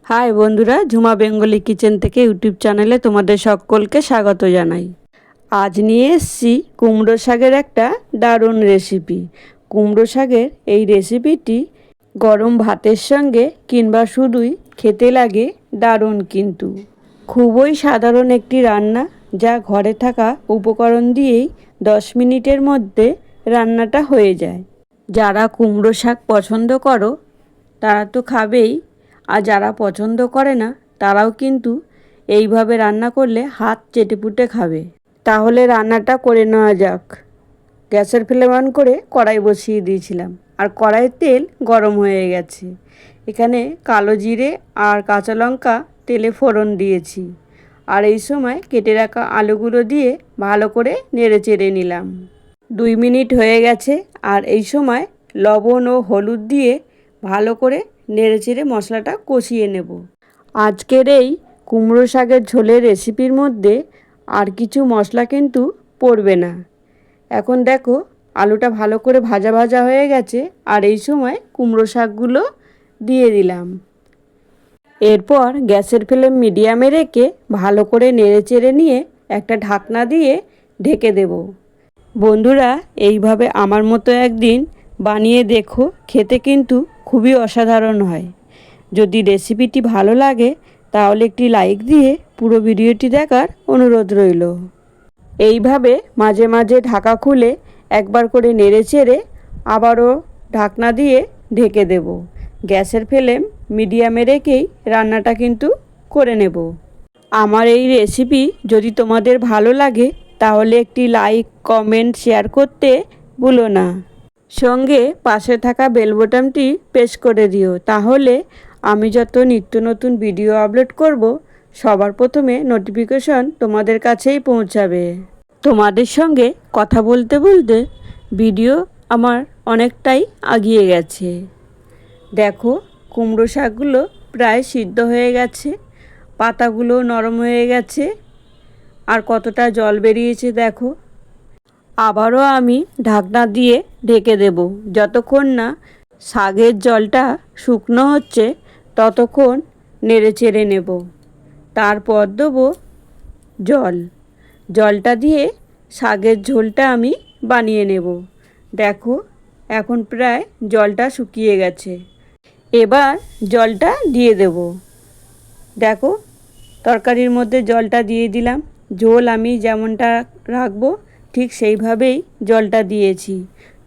High বন্ধুরা, Jhuma Bengali kitchen থেকে YouTube চ্যানেলে তোমাদের সকলকে স্বাগত জানাই। আজ নিয়ে এসেছি কুমড়ো শাকের একটা দারুণ রেসিপি। কুমড়ো শাকের এই রেসিপিটি গরম ভাতের সঙ্গে কিংবা শুধুই খেতে লাগে দারুণ। কিন্তু খুবই সাধারণ একটি রান্না, যা ঘরে থাকা উপকরণ দিয়েই 10 মিনিটের মধ্যে রান্নাটা হয়ে যায়। যারা কুমড়ো শাক পছন্দ করো তারা তো খাবেই, আর যারা পছন্দ করে না তারাও কিন্তু এইভাবে রান্না করলে হাত চেটেপুটে খাবে। তাহলে রান্নাটা করে নেওয়া যাক। গ্যাসের ফ্লেম অন করে কড়াই বসিয়ে দিয়েছিলাম, আর কড়াইয়ের তেল গরম হয়ে গেছে। এখানে কালো জিরে আর কাঁচা লঙ্কা তেলে ফোড়ন দিয়েছি, আর এই সময় কেটে রাখা আলুগুলো দিয়ে ভালো করে নেড়ে চেড়ে নিলাম। 2 মিনিট হয়ে গেছে, আর এই সময় লবণ ও হলুদ দিয়ে ভালো করে নেড়েচেড়ে মশলাটা কষিয়ে নেব। আজকের এই কুমড়ো শাকের ঝোলের রেসিপির মধ্যে আর কিছু মশলা কিন্তু পড়বে না। এখন দেখো আলুটা ভালো করে ভাজা ভাজা হয়ে গেছে, আর এই সময় কুমড়ো শাকগুলো দিয়ে দিলাম। এরপর গ্যাসের ফ্লেম মিডিয়ামে রেখে ভালো করে নেড়েচেড়ে নিয়ে একটা ঢাকনা দিয়ে ঢেকে দেব। বন্ধুরা, এইভাবে আমার মতো একদিন বানিয়ে দেখো, খেতে কিন্তু খুবই অসাধারণ হয়। যদি রেসিপিটি ভালো লাগে তাহলে একটি লাইক দিয়ে পুরো ভিডিওটি দেখার অনুরোধ রইল। এইভাবে মাঝে মাঝে ঢাকা খুলে একবার করে নেড়েচেড়ে আবারও ঢাকনা দিয়ে ঢেকে দেব। গ্যাসের ফ্লেম মিডিয়ামে রেখেই রান্নাটা কিন্তু করে নেব। আমার এই রেসিপি যদি তোমাদের ভালো লাগে তাহলে একটি লাইক, কমেন্ট, শেয়ার করতে ভুলো না। সঙ্গে পাশে থাকা বেল বাটনটি প্রেস করে দিও, তাহলে আমি যত নিত্য নতুন ভিডিও আপলোড করব সবার প্রথমে নোটিফিকেশন তোমাদের কাছেই পৌঁছাবে। তোমাদের সঙ্গে কথা বলতে বলতে ভিডিও আমার অনেকটাই এগিয়ে গেছে। দেখো কুমড়ো শাকগুলো প্রায় সিদ্ধ হয়ে গেছে, পাতাগুলো নরম হয়ে গেছে, আর কতটা জল বেরিয়েছে দেখো। আবারও আমি ঢাকনা দিয়ে ঢেকে দেব। যতক্ষণ না শাকের জলটা শুকনো হচ্ছে ততক্ষণ নেড়ে চেড়ে নেব। তারপর দেবো জলটা দিয়ে শাকের ঝোলটা আমি বানিয়ে নেব। দেখো এখন প্রায় জলটা শুকিয়ে গেছে। এবার জলটা দিয়ে দেব। দেখো তরকারির মধ্যে জলটা দিয়ে দিলাম। ঝোল আমি যেমনটা রাখবো ঠিক সেইভাবেই জলটা দিয়েছি।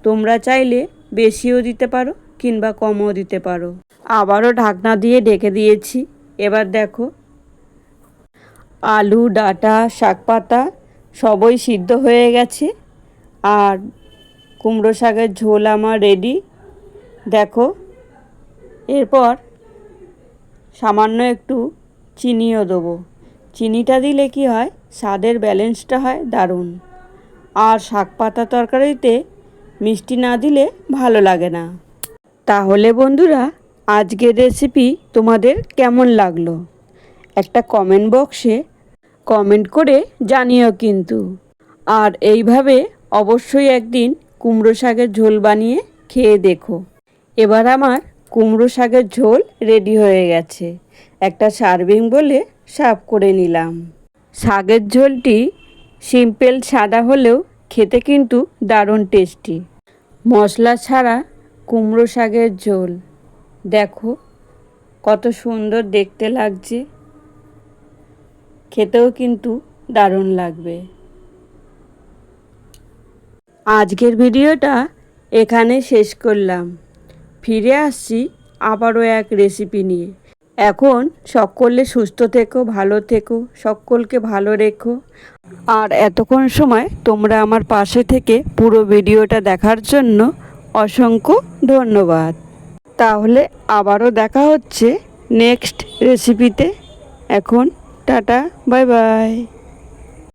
তোমরা চাইলে বেশিও দিতে পারো কিংবা কমও দিতে পারো। আবারও ঢাকনা দিয়ে ঢেকে দিয়েছি। এবার দেখো আলু, ডাঁটা, শাক পাতা সবই সিদ্ধ হয়ে গেছে, আর কুমড়ো শাকের ঝোল আমার রেডি। দেখো এরপর সামান্য একটু চিনিও দেবো। চিনিটা দিলে কি হয়, স্বাদের ব্যালেন্সটা হয় দারুণ। আর শাক পাতা তরকারিতে মিষ্টি না দিলে ভালো লাগে না। তাহলে বন্ধুরা, আজকের রেসিপি তোমাদের কেমন লাগলো একটা কমেন্ট বক্সে কমেন্ট করে জানিও কিন্তু। আর এইভাবে অবশ্যই একদিন কুমড়ো শাকের ঝোল বানিয়ে খেয়ে দেখো। এবার আমার কুমড়ো শাকের ঝোল রেডি হয়ে গেছে। একটা সার্ভিং বলে সার্ভ করে নিলাম। শাকের ঝোলটি সিম্পল সাদা হলেও খেতে কিন্তু দারুণ টেস্টি। মশলা ছাড়া কুমড়ো শাকের ঝোল দেখো কত সুন্দর দেখতে লাগছে, খেতেও কিন্তু দারুণ লাগবে। আজকের ভিডিওটা এখানে শেষ করলাম। ফিরে আসছি আবারও এক রেসিপি নিয়ে। এখন সকলে সুস্থ থেকো, ভালো থেকো, সকলকে ভালো রেখো। আর এতক্ষণ সময় তোমরা আমার পাশে থেকে পুরো ভিডিওটা দেখার জন্য অসংখ্য ধন্যবাদ। তাহলে আবারও দেখা হচ্ছে নেক্সট রেসিপিতে। এখন টাটা, বাই বাই।